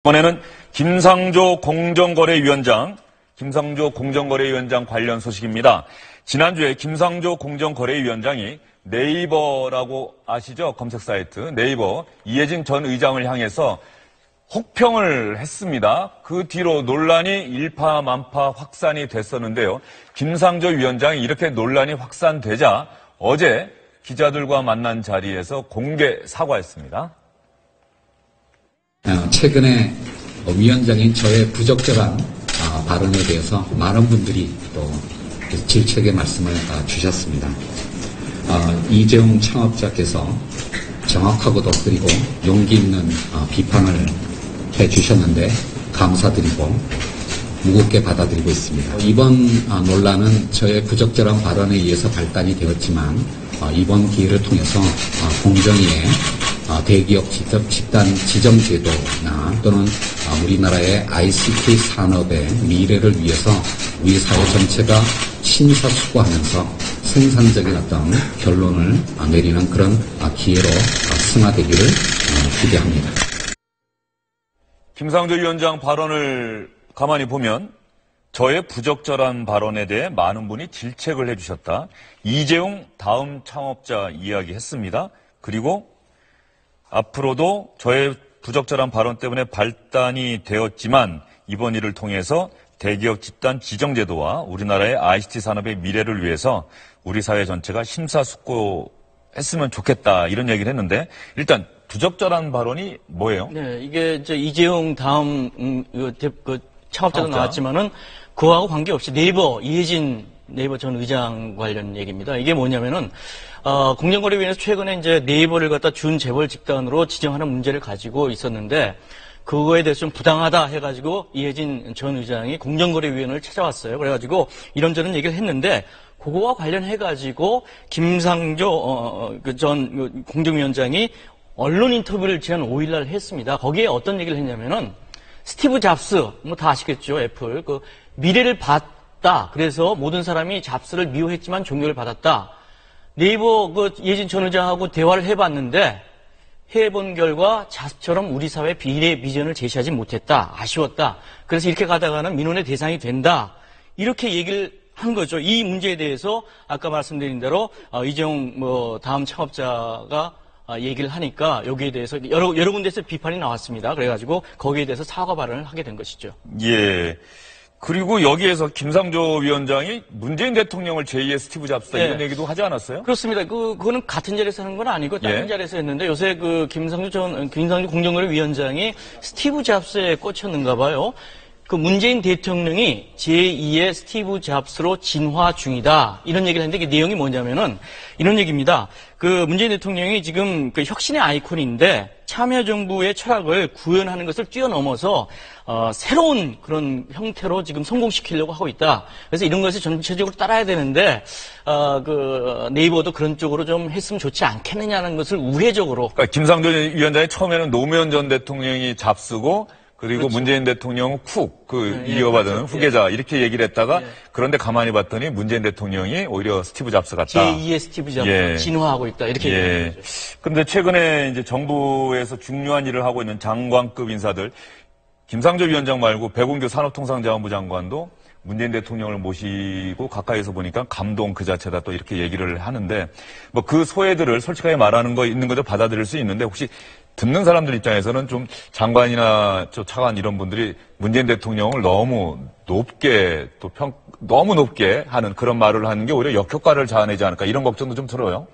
이번에는 김상조 공정거래위원장 관련 소식입니다. 지난주에 김상조 공정거래위원장이 네이버라고 아시죠? 검색 사이트 네이버 이해진 전 의장을 향해서 혹평을 했습니다. 그 뒤로 논란이 일파만파 확산이 됐었는데요. 김상조 위원장이 이렇게 논란이 확산되자 어제 기자들과 만난 자리에서 공개 사과했습니다. 최근에 위원장인 저의 부적절한 발언에 대해서 많은 분들이 또 질책의 말씀을 주셨습니다. 이재용 창업자께서 정확하고도 그리고 용기 있는 비판을 해주셨는데 감사드리고 무겁게 받아들이고 있습니다. 이번 논란은 저의 부적절한 발언에 의해서 발단이 되었지만 이번 기회를 통해서 공정위의 대기업 집단 지정 제도나 또는 우리나라의 ICT 산업의 미래를 위해서 우리 사회 전체가 심사숙고하면서 생산적인 어떤 결론을 내리는 그런 기회로 승화되기를 기대합니다. 김상조 위원장 발언을 가만히 보면 저의 부적절한 발언에 대해 많은 분이 질책을 해주셨다. 이재용 다음 창업자 이야기했습니다. 그리고 앞으로도 저의 부적절한 발언 때문에 발단이 되었지만 이번 일을 통해서 대기업 집단 지정제도와 우리나라의 ICT 산업의 미래를 위해서 우리 사회 전체가 심사숙고했으면 좋겠다 이런 얘기를 했는데 일단 부적절한 발언이 뭐예요? 네, 이게 이재용 다음 창업자도 나왔지만은 그거하고 관계없이 이해진 네이버 전 의장 관련 얘기입니다. 이게 뭐냐면은 공정거래위원회에서 최근에 이제 네이버를 갖다 준 재벌 집단으로 지정하는 문제를 가지고 있었는데 그거에 대해서 좀 부당하다 해가지고 이해진 전 의장이 공정거래위원회를 찾아왔어요. 그래가지고 이런저런 얘기를 했는데 그거와 관련해가지고 김상조 전 공정위원장이 언론 인터뷰를 지난 5일날 했습니다. 거기에 어떤 얘기를 했냐면은 스티브 잡스 뭐 다 아시겠죠? 애플 미래를 봤다. 그래서 모든 사람이 잡스를 미워했지만 존경을 받았다. 네이버 이해진 전 의장하고 대화를 해봤는데 해본 결과 잡스처럼 우리 사회 미래 비전을 제시하지 못했다. 아쉬웠다. 그래서 이렇게 가다가는 민원의 대상이 된다. 이렇게 얘기를 한 거죠. 이 문제에 대해서 아까 말씀드린 대로 이재용 다음 창업자가 얘기를 하니까 여기에 대해서 여러 군데에서 비판이 나왔습니다. 그래가지고 거기에 대해서 사과 발언을 하게 된 것이죠. 예. 그리고 여기에서 김상조 위원장이 문재인 대통령을 제2의 스티브 잡스다 이런 얘기도 하지 않았어요? 그렇습니다. 그거는 같은 자리에서 하는 건 아니고 다른 자리에서 했는데 요새 김상조 공정거래위원장이 스티브 잡스에 꽂혔는가 봐요. 문재인 대통령이 제2의 스티브 잡스로 진화 중이다. 이런 얘기를 했는데 그 내용이 뭐냐면은 이런 얘기입니다. 문재인 대통령이 지금 혁신의 아이콘인데 참여정부의 철학을 구현하는 것을 뛰어넘어서 새로운 그런 형태로 지금 성공시키려고 하고 있다. 그래서 이런 것을 전체적으로 따라야 되는데 네이버도 그런 쪽으로 좀 했으면 좋지 않겠느냐는 것을 우회적으로. 그러니까 김상조 위원장이 처음에는 노무현 전 대통령이 잡스고 그리고 그렇죠. 문재인 대통령은 이어받은 그렇죠. 후계자 이렇게 얘기를 했다가 그런데 가만히 봤더니 문재인 대통령이 오히려 스티브 잡스 같다. 제2의 스티브 잡스로 진화하고 있다. 이렇게 얘기한 거죠. 그런데 최근에 이제 정부에서 중요한 일을 하고 있는 장관급 인사들 김상조 위원장 말고 백운규 산업통상자원부 장관도 문재인 대통령을 모시고 가까이서 보니까 감동 그 자체다 또 이렇게 얘기를 하는데 그 소회들을 솔직하게 말하는 거 있는 거죠. 받아들일 수 있는데 혹시 듣는 사람들 입장에서는 좀 장관이나 차관 이런 분들이 문재인 대통령을 너무 높게 너무 높게 하는 그런 말을 하는 게 오히려 역효과를 자아내지 않을까 이런 걱정도 좀 들어요.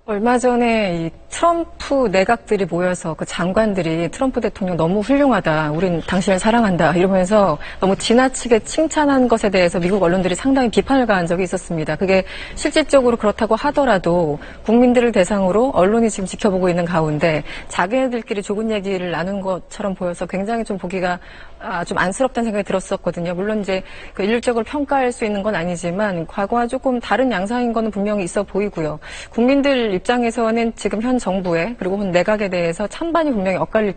얼마 전에 이 트럼프 내각들이 모여서 장관들이 트럼프 대통령 너무 훌륭하다. 우린 당신을 사랑한다. 이러면서 너무 지나치게 칭찬한 것에 대해서 미국 언론들이 상당히 비판을 가한 적이 있었습니다. 그게 실질적으로 그렇다고 하더라도 국민들을 대상으로 언론이 지금 지켜보고 있는 가운데 자기네들끼리 좋은 얘기를 나눈 것처럼 보여서 굉장히 좀 보기가 좀 안쓰럽다는 생각이 들었었거든요. 물론 이제 일률적으로 평가할 수 있는 건 아니지만 과거와 조금 다른 양상인 거는 분명히 있어 보이고요. 국민들 입장에서는 지금 현 정부에 그리고 현 내각에 대해서 찬반이 분명히 엇갈릴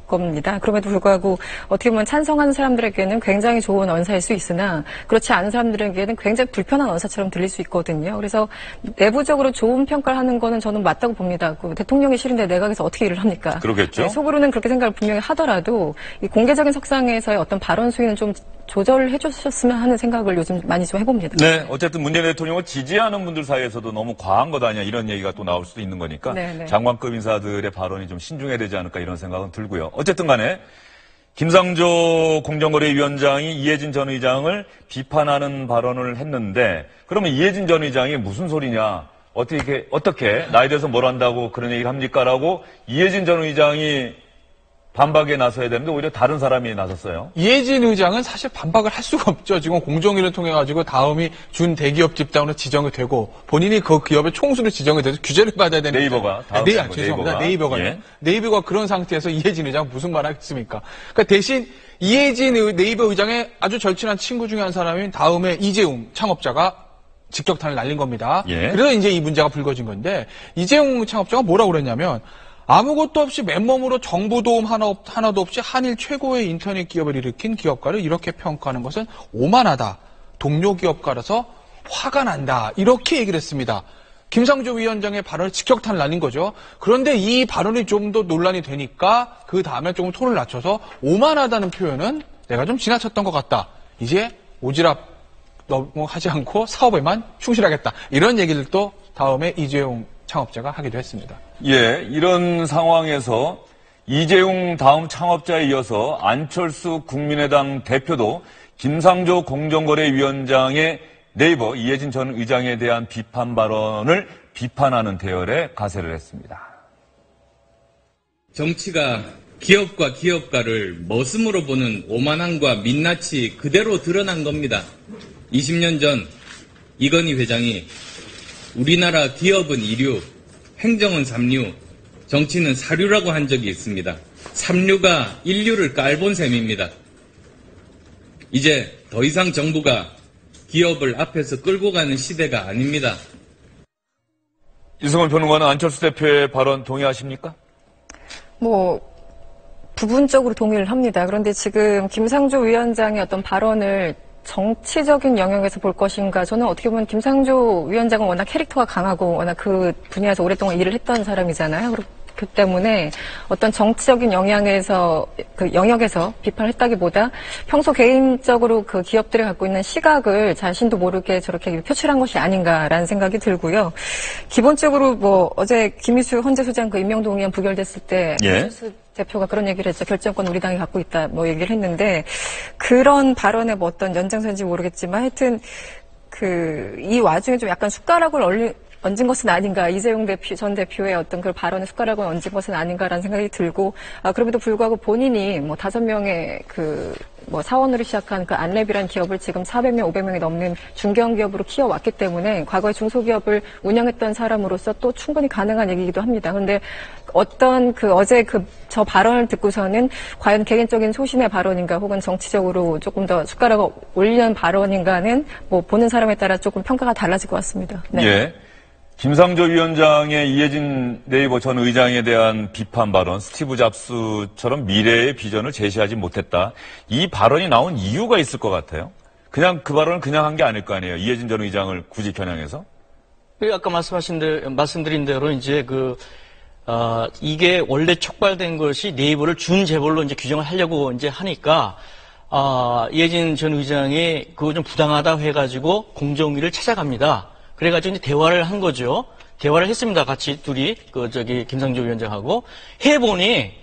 겁니다. 그럼에도 불구하고 어떻게 보면 찬성하는 사람들에게는 굉장히 좋은 언사일 수 있으나 그렇지 않은 사람들에게는 굉장히 불편한 언사처럼 들릴 수 있거든요. 그래서 내부적으로 좋은 평가를 하는 거는 저는 맞다고 봅니다. 그 대통령이 싫은데 내각에서 어떻게 일을 합니까? 그러겠죠. 네, 속으로는 그렇게 생각을 분명히 하더라도 이 공개적인 석상에서의 어떤 발언 수위는 좀 조절을 해주셨으면 하는 생각을 요즘 많이 좀 해봅니다. 네, 어쨌든 문재인 대통령을 지지하는 분들 사이에서도 너무 과한 것 아니야 이런 얘기가 또 나올 수도 있는 거니까 네네. 장관급 인사들의 발언이 좀 신중해야 되지 않을까 이런 생각은 들고요. 어쨌든 간에 김상조 공정거래위원장이 이해진 전 의장을 비판하는 발언을 했는데 그러면 이해진 전 의장이 무슨 소리냐 어떻게 나에 대해서 뭘 한다고 그런 얘기를 합니까? 라고 이해진 전 의장이 반박에 나서야 되는데 오히려 다른 사람이 나섰어요. 이해진 의장은 사실 반박을 할 수가 없죠. 지금 공정위를 통해 가지고 다음이 준 대기업 집단으로 지정이 되고 본인이 그 기업의 총수로 지정이 돼서 규제를 받아야 되는 네이버가 다음 죄송합니다. 네이버가요. 예. 네이버가 그런 상태에서 이해진 의장 무슨 말 하겠습니까? 그러니까 대신 이해진 네이버 의장의 아주 절친한 친구 중에 한 사람인 다음에 이재용 창업자가 직격탄을 날린 겁니다. 예. 그래서 이제 이 문제가 불거진 건데 이재용 창업자가 뭐라고 그랬냐면 아무것도 없이 맨몸으로 정부 도움 하나도 없이 한일 최고의 인터넷 기업을 일으킨 기업가를 이렇게 평가하는 것은 오만하다. 동료 기업가라서 화가 난다. 이렇게 얘기를 했습니다. 김상조 위원장의 발언을 직격탄을 날린 거죠. 그런데 이 발언이 좀 더 논란이 되니까 그 다음에 조금 톤을 낮춰서 오만하다는 표현은 내가 좀 지나쳤던 것 같다. 이제 오지랖 너무 하지 않고 사업에만 충실하겠다. 이런 얘기를 또 다음에 이재용 창업자가 하기도 했습니다. 예, 이런 상황에서 이재용 다음 창업자에 이어서 안철수 국민의당 대표도 김상조 공정거래위원장의 네이버 이해진 전 의장에 대한 비판 발언을 비판하는 대열에 가세를 했습니다. 정치가 기업과 기업가를 머슴으로 보는 오만함과 민낯이 그대로 드러난 겁니다. 20년 전 이건희 회장이 우리나라 기업은 이류, 행정은 삼류, 정치는 사류라고 한 적이 있습니다. 삼류가 인류를 깔본 셈입니다. 이제 더 이상 정부가 기업을 앞에서 끌고 가는 시대가 아닙니다. 이승원 평론가는 안철수 대표의 발언 동의하십니까? 부분적으로 동의를 합니다. 그런데 지금 김상조 위원장의 어떤 발언을 정치적인 영역에서 볼 것인가? 저는 어떻게 보면 김상조 위원장은 워낙 캐릭터가 강하고 워낙 그 분야에서 오랫동안 일을 했던 사람이잖아요. 그렇기 때문에 어떤 정치적인 영역에서 비판을 했다기보다 평소 개인적으로 그 기업들이 갖고 있는 시각을 자신도 모르게 저렇게 표출한 것이 아닌가라는 생각이 들고요. 기본적으로 어제 김희수 헌재 소장 그 임명동 의원 부결됐을 때 안철수 대표가 그런 얘기를 했죠. 결정권 우리 당이 갖고 있다 얘기를 했는데 그런 발언에 어떤 연장선인지 모르겠지만 하여튼 이 와중에 좀 약간 숟가락을 얹은 것은 아닌가, 이재용 전 대표의 어떤 그 발언에 숟가락을 얹은 것은 아닌가라는 생각이 들고, 그럼에도 불구하고 본인이 5명의 사원으로 시작한 그 안랩이라는 기업을 지금 400명, 500명이 넘는 중견기업으로 키워왔기 때문에 과거에 중소기업을 운영했던 사람으로서 또 충분히 가능한 얘기이기도 합니다. 그런데 어떤 어제 저 발언을 듣고서는 과연 개인적인 소신의 발언인가 혹은 정치적으로 조금 더 숟가락을 올리는 발언인가는 보는 사람에 따라 조금 평가가 달라질 것 같습니다. 네. 예. 김상조 위원장의 이해진 네이버 전 의장에 대한 비판 발언, 스티브 잡스처럼 미래의 비전을 제시하지 못했다. 이 발언이 나온 이유가 있을 것 같아요. 그냥 그 발언을 그냥 한 게 아닐 거 아니에요. 이해진 전 의장을 굳이 겨냥해서. 아까 말씀드린 대로 이제 이게 원래 촉발된 것이 네이버를 준재벌로 이제 규정을 하려고 이제 하니까, 이해진 전 의장이 그거 좀 부당하다 해가지고 공정위를 찾아갑니다. 그래가지고 이제 대화를 한 거죠. 대화를 했습니다. 같이 둘이, 김상조 위원장하고. 해보니,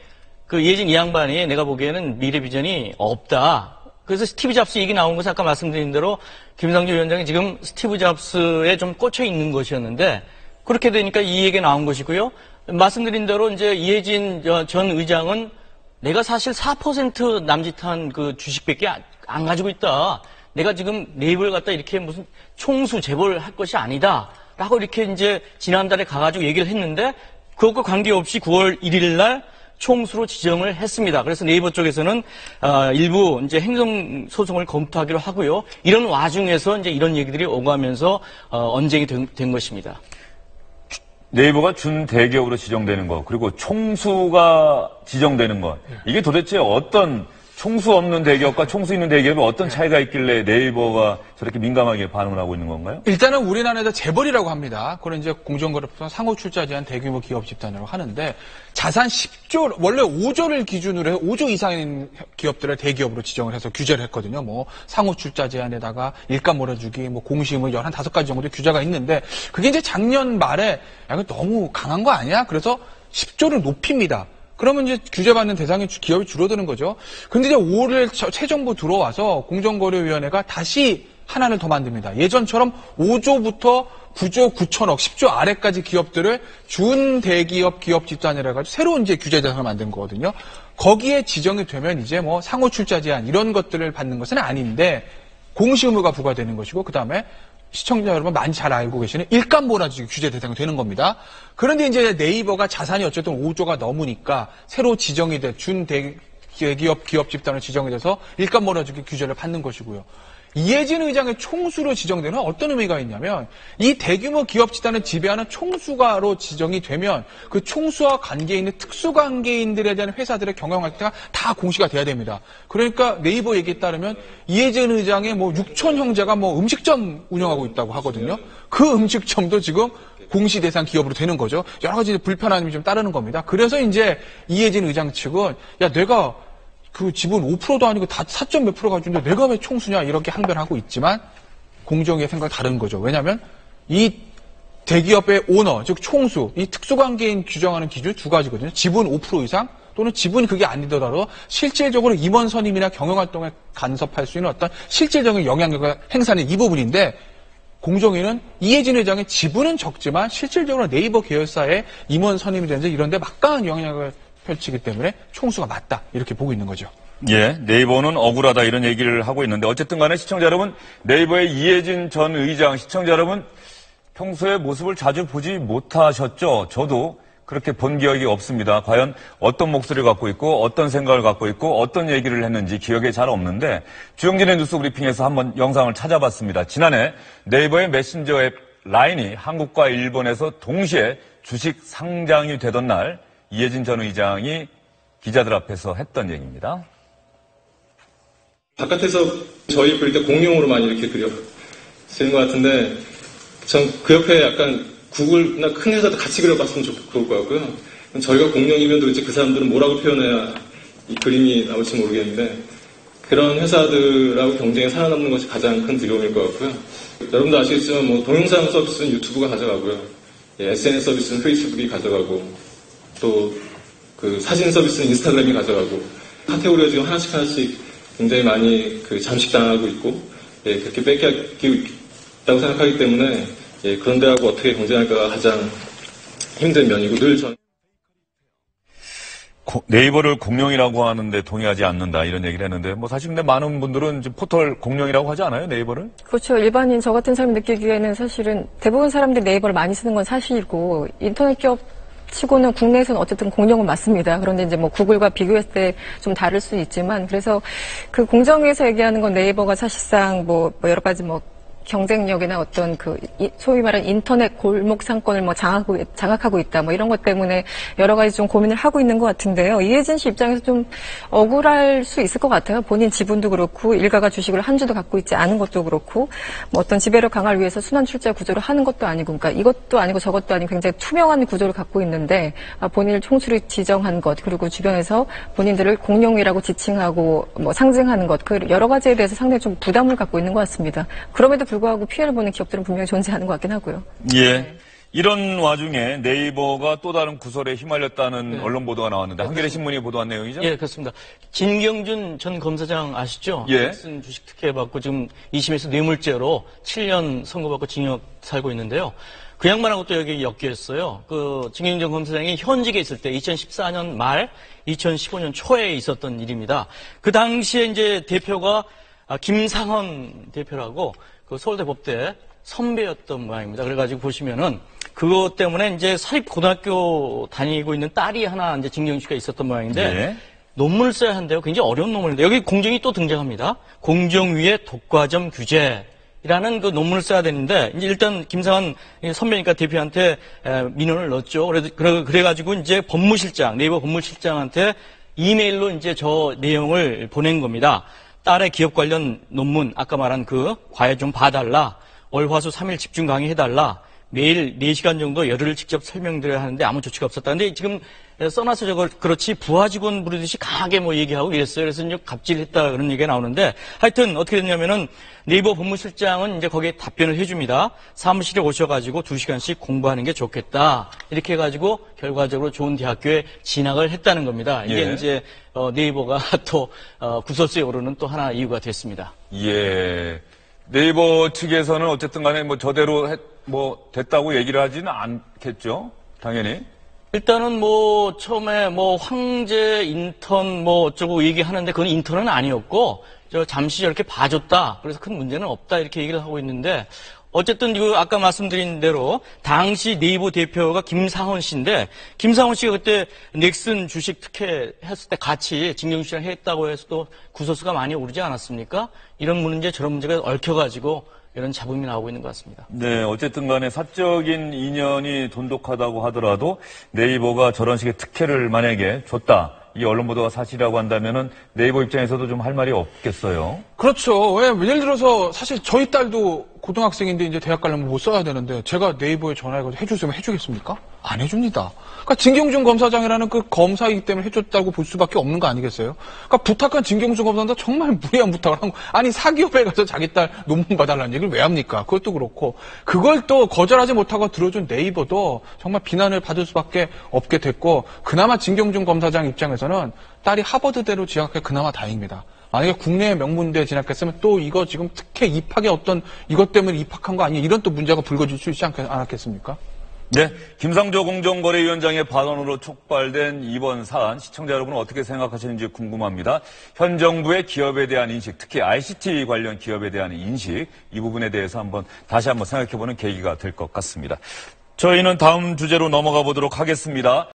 이해진 이 양반이 내가 보기에는 미래 비전이 없다. 그래서 스티브 잡스 얘기 나온 것은 아까 말씀드린 대로 김상조 위원장이 지금 스티브 잡스에 좀 꽂혀 있는 것이었는데, 그렇게 되니까 이 얘기가 나온 것이고요. 말씀드린 대로 이제 이해진 전 의장은 내가 사실 4% 남짓한 주식밖에 안 가지고 있다. 내가 지금 네이버를 갖다 이렇게 무슨 총수 재벌 할 것이 아니다. 라고 이렇게 이제 지난달에 가가지고 얘기를 했는데 그것과 관계없이 9월 1일 날 총수로 지정을 했습니다. 그래서 네이버 쪽에서는 일부 이제 행정 소송을 검토하기로 하고요. 이런 와중에서 이제 이런 얘기들이 오가면서 언쟁이 된 것입니다. 네이버가 준 대기업으로 지정되는 것, 그리고 총수가 지정되는 것, 이게 도대체 어떤 총수 없는 대기업과 총수 있는 대기업이 어떤 차이가 있길래 네이버가 저렇게 민감하게 반응을 하고 있는 건가요? 일단은 우리나라에서 재벌이라고 합니다. 그걸 이제 공정거래법상 상호 출자 제한 대규모 기업 집단이라고 하는데 자산 10조, 원래 5조를 기준으로 해서 5조 이상인 기업들을 대기업으로 지정을 해서 규제를 했거든요. 뭐 상호 출자 제한에다가 일감 몰아주기, 뭐 공시뭐 15가지 정도 규제가 있는데 그게 이제 작년 말에 야, 이거 너무 강한 거 아니야? 그래서 10조를 높입니다. 그러면 이제 규제받는 대상이 기업이 줄어드는 거죠. 근데 이제 5월 새 정부 들어와서 공정거래위원회가 다시 하나를 더 만듭니다. 예전처럼 5조부터 9조 9천억, 10조 아래까지 기업들을 준대기업 기업 집단이라 가지고 새로운 이제 규제 대상을 만든 거거든요. 거기에 지정이 되면 이제 뭐 상호 출자 제한 이런 것들을 받는 것은 아닌데 공시 의무가 부과되는 것이고 그다음에 시청자 여러분 많이 잘 알고 계시는 일감 몰아주기 규제 대상이 되는 겁니다. 그런데 이제 네이버가 자산이 어쨌든 5조가 넘으니까 새로 지정이 돼 준대기업 기업 집단으로 지정이 돼서 일감 몰아주기 규제를 받는 것이고요. 이해진 의장의 총수로 지정되는 어떤 의미가 있냐면 이 대규모 기업 집단을 지배하는 총수가로 지정이 되면 그 총수와 관계에 있는 특수관계인들에 대한 회사들의 경영활동가 다 공시가 돼야 됩니다. 그러니까 네이버 얘기에 따르면 이해진 의장의 뭐 6촌 형제가 뭐 음식점 운영하고 있다고 하거든요. 그 음식점도 지금 공시 대상 기업으로 되는 거죠. 여러 가지 불편함이 좀 따르는 겁니다. 그래서 이제 이해진 의장 측은 야 내가 그 지분 5%도 아니고 다 4점 몇 프로 가지고 내가 왜 총수냐 이렇게 항변하고 있지만 공정의 생각이 다른 거죠. 왜냐하면 이 대기업의 오너 즉 총수 이 특수관계인 규정하는 기준 두 가지거든요. 지분 5% 이상 또는 지분이 그게 아니더라도 실질적으로 임원 선임이나 경영활동에 간섭할 수 있는 어떤 실질적인 영향력을 행사하는 이 부분인데 공정위는 이해진 회장의 지분은 적지만 실질적으로 네이버 계열사의 임원 선임이라든지 이런 데 막강한 영향력을 펼치기 때문에 총수가 맞다 이렇게 보고 있는 거죠. 예, 네이버는 억울하다 이런 얘기를 하고 있는데 어쨌든 간에 시청자 여러분, 네이버의 이해진 전 의장 시청자 여러분 평소에 모습을 자주 보지 못하셨죠? 저도 그렇게 본 기억이 없습니다. 과연 어떤 목소리를 갖고 있고 어떤 생각을 갖고 있고 어떤 얘기를 했는지 기억에 잘 없는데 주영진의 뉴스 브리핑에서 한번 영상을 찾아봤습니다. 지난해 네이버의 메신저 앱 라인이 한국과 일본에서 동시에 주식 상장이 되던 날 이해진 전 의장이 기자들 앞에서 했던 얘기입니다. 바깥에서 저희 볼 때 공룡으로 많이 이렇게 그려지는 것 같은데 전 그 옆에 약간 구글이나 큰 회사도 같이 그려봤으면 좋을 것 같고요. 저희가 공룡이면 도대체 그 사람들은 뭐라고 표현해야 이 그림이 나올지 모르겠는데 그런 회사들하고 경쟁에 살아남는 것이 가장 큰 두려움일 것 같고요. 여러분도 아시겠지만 뭐 동영상 서비스는 유튜브가 가져가고요. SNS 서비스는 페이스북이 가져가고 또 그 사진 서비스는 인스타그램이 가져가고 카테고리가 지금 하나씩 굉장히 많이 그 잠식당하고 있고 그렇게 뺏기고 있다고 생각하기 때문에 그런 데하고 어떻게 경쟁할까가 가장 힘든 면이고 늘 전 네이버를 공룡이라고 하는데 동의하지 않는다 이런 얘기를 했는데 뭐 사실 근데 많은 분들은 지금 포털 공룡이라고 하지 않아요 네이버를? 그렇죠. 일반인 저 같은 사람이 느끼기에는 사실은 대부분 사람들이 네이버를 많이 쓰는 건 사실이고 인터넷 기업 치고는 국내에서는 어쨌든 공룡은 맞습니다. 그런데 이제 뭐 구글과 비교했을 때 좀 다를 수 있지만 그래서 그 공정위에서 얘기하는 건 네이버가 사실상 뭐 여러 가지 뭐 경쟁력이나 어떤 그 소위 말하는 인터넷 골목 상권을 뭐 장악하고 있다 뭐 이런 것 때문에 여러 가지 좀 고민을 하고 있는 것 같은데요. 이해진 씨 입장에서 좀 억울할 수 있을 것 같아요. 본인 지분도 그렇고 일가가 주식을 한 주도 갖고 있지 않은 것도 그렇고 뭐 어떤 지배력 강화를 위해서 순환 출자 구조를 하는 것도 아니고 그러니까 이것도 아니고 저것도 아니고 굉장히 투명한 구조를 갖고 있는데 본인을 총수로 지정한 것 그리고 주변에서 본인들을 공룡이라고 지칭하고 뭐 상징하는 것 그 여러 가지에 대해서 상당히 좀 부담을 갖고 있는 것 같습니다. 그럼에도 불구하고 피해를 보는 기업들은 분명히 존재하는 것 같긴 하고요. 예. 이런 와중에 네이버가 또 다른 구설에 휘말렸다는 언론 보도가 나왔는데 한겨레 신문이 보도한 내용이죠? 예, 그렇습니다. 진경준 전 검사장 아시죠? 예. 넥슨 주식 특혜 받고 지금 2심에서 뇌물죄로 7년 선고받고 징역 살고 있는데요. 그 양반하고 또 여기 엮였어요. 그 진경준 검사장이 현직에 있을 때 2014년 말 2015년 초에 있었던 일입니다. 그 당시에 이제 대표가 김상헌 대표라고 그 서울대 법대 선배였던 모양입니다. 그래가지고 보시면은 그것 때문에 이제 사립 고등학교 다니고 있는 딸이 하나 이제 진경준 씨가 있었던 모양인데 네. 논문을 써야 한대요. 굉장히 어려운 논문인데 여기 공정이 또 등장합니다. 공정위의 독과점 규제 라는 그 논문을 써야 되는데, 이제 일단 김상한 선배니까 대표한테 민원을 넣었죠. 그래가지고 이제 네이버 법무실장한테 이메일로 이제 저 내용을 보낸 겁니다. 딸의 기업 관련 논문, 아까 말한 그 과외 좀 봐달라. 월화수 3일 집중 강의해달라. 매일 4시간 정도 열흘을 직접 설명드려야 하는데 아무 조치가 없었다. 근데 지금 써놔서 그렇지 부하 직원 부르듯이 강하게 뭐 얘기하고 이랬어요. 그래서 이제 갑질했다 그런 얘기가 나오는데 하여튼 어떻게 됐냐면은 네이버 법무실장은 이제 거기에 답변을 해줍니다. 사무실에 오셔가지고 2시간씩 공부하는 게 좋겠다. 이렇게 해가지고 결과적으로 좋은 대학교에 진학을 했다는 겁니다. 이게 예. 이제 네이버가 또 구설수에 오르는 또 하나 이유가 됐습니다. 예. 네이버 측에서는 어쨌든 간에 뭐 저대로 됐다고 얘기를 하지는 않겠죠? 당연히. 일단은 뭐 처음에 뭐 황제 인턴 뭐 어쩌고 얘기하는데 그건 인턴은 아니었고 잠시 저렇게 봐줬다. 그래서 큰 문제는 없다 이렇게 얘기를 하고 있는데 어쨌든 이거 아까 말씀드린 대로 당시 네이버 대표가 김상원 씨인데 김상원 씨가 그때 넥슨 주식 특혜했을 때 같이 징계유치를 했다고 해서 또 구설수가 많이 오르지 않았습니까? 이런 문제 저런 문제가 얽혀가지고 이런 잡음이 나오고 있는 것 같습니다. 네, 어쨌든 간에 사적인 인연이 돈독하다고 하더라도 네이버가 저런 식의 특혜를 만약에 줬다. 이 언론 보도가 사실이라고 한다면은 네이버 입장에서도 좀 할 말이 없겠어요. 그렇죠. 왜 예를 들어서 사실 저희 딸도 고등학생인데 이제 대학 가려면 뭐 써야 되는데 제가 네이버에 전화해가지고 해주시면 해주겠습니까? 안 해줍니다. 그러니까 진경준 검사장이라는 그 검사이기 때문에 해줬다고 볼 수밖에 없는 거 아니겠어요? 그러니까 부탁한 진경준 검사한테 정말 무리한 부탁을 한 거. 아니 사기업에 가서 자기 딸 논문 봐달라는 얘기를 왜 합니까? 그것도 그렇고 그걸 또 거절하지 못하고 들어준 네이버도 정말 비난을 받을 수밖에 없게 됐고 그나마 진경준 검사장 입장에서는 딸이 하버드대로 진학해 그나마 다행입니다. 만약에 국내의 명문대에 진학했으면 또 이거 지금 특혜 입학의 어떤 이것 때문에 입학한 거 아니에요? 이런 또 문제가 불거질 수 있지 않았겠습니까? 네, 김상조 공정거래위원장의 발언으로 촉발된 이번 사안, 시청자 여러분은 어떻게 생각하시는지 궁금합니다. 현 정부의 기업에 대한 인식, 특히 ICT 관련 기업에 대한 인식, 이 부분에 대해서 다시 한번 생각해보는 계기가 될 것 같습니다. 저희는 다음 주제로 넘어가 보도록 하겠습니다.